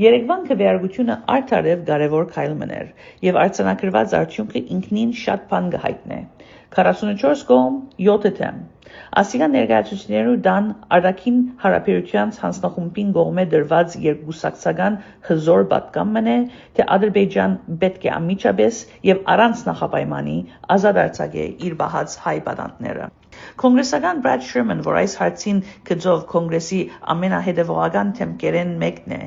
Երեկվան քվեարկությունը արդարև կարևոր քայլ մներ եւ արձանագրված արդյունքը ինքնին շատ բան կհայտնի 44 կողմ 7 թեմ ասիգա ներկայացուցիչներու դան արտաքին հարաբերության հանձնախումբին կողմէ դրված երկուսակցական հզոր պատգամն է թե Ադրբեջան պետք է անմիջապես եւ առանց նախապայմանի ազատ արձակե իր բահած հայ պատանդները Կոնգրեսական Բրադ Շերման, որ այս հարցին գծով կոնգրեսի ամենահետևողական թեմքերեն մեկն է,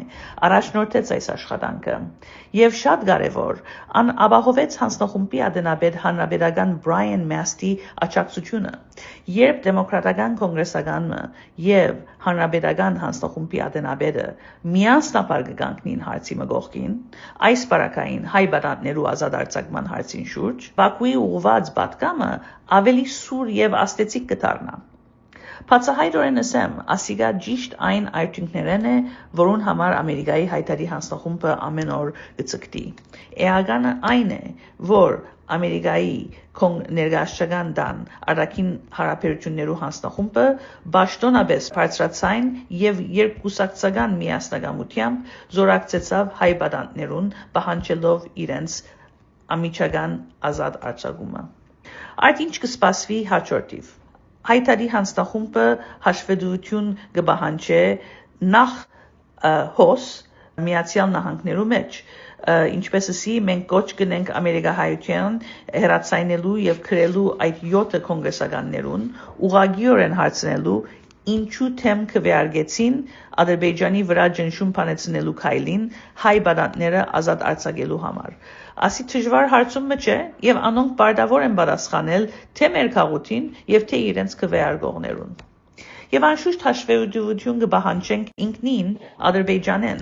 առաջնորդեց այս աշխատանքը եւ շատ կարեւոր ան ապահովեց հանձնախումբի անդենապետ հանրապետական Բրայան Մաստի աջակցությունը երբ դեմոկրատական կոնգրեսականը եւ հանրապետական հանձնախումբի անդենապետը միասնաբար կգանքնին հարցի մկողքին այս բարակային հայ բանատներու ազատ արձակման հարցին շուրջ Բաքուի ուղղված պատգամը ավելի սուր եւ աստեցիկ կդառնա Բացահայտորեն ասեմ, ասիգա ճիշտ այն արդյունքներն է, որուն համար Ամերիկայի հայտարարի հանձնախումբը ամեն օր կցկտի։ Էականը այն է, որ Ամերիկայի ներկայացական դան արտաքին հարաբերություններու հանձնախումբը պաշտոնապես բարձրացան եւ երկուսակցական միասնականությամբ զորակցեցավ հայ պատանդներուն պահանջելով իրենց ամիջական ազատ արձակումը։ Այդ ինչ կսպասվի հաջորդիվ Հայտարարի հանձնախումբը հաշվետվություն կպահանջի նախ հոս Միացյալ Նահանգներու մեջ ինչպես ասի մենք կոչ կնենք ամերիկահայության հերացայնելու եւ քրելու այդ 7 կոնգրեսականներուն ուղղակիորեն հարցնելու ինչու թեմ քվեարկեցին Ադրբեջանի վրա ճնշում բանեցնելու քայլին հայ բանատները ազատ արձակելու համար ասի դժվար հարցում չէ եւ անոնք բարդավոր են պատասխանել թե մեր քաղաքին եւ թե իրենց քվեարկողներուն եւ անշուշտ հաշվետվություն կպահանջենք ինքնին Ադրբեջանեն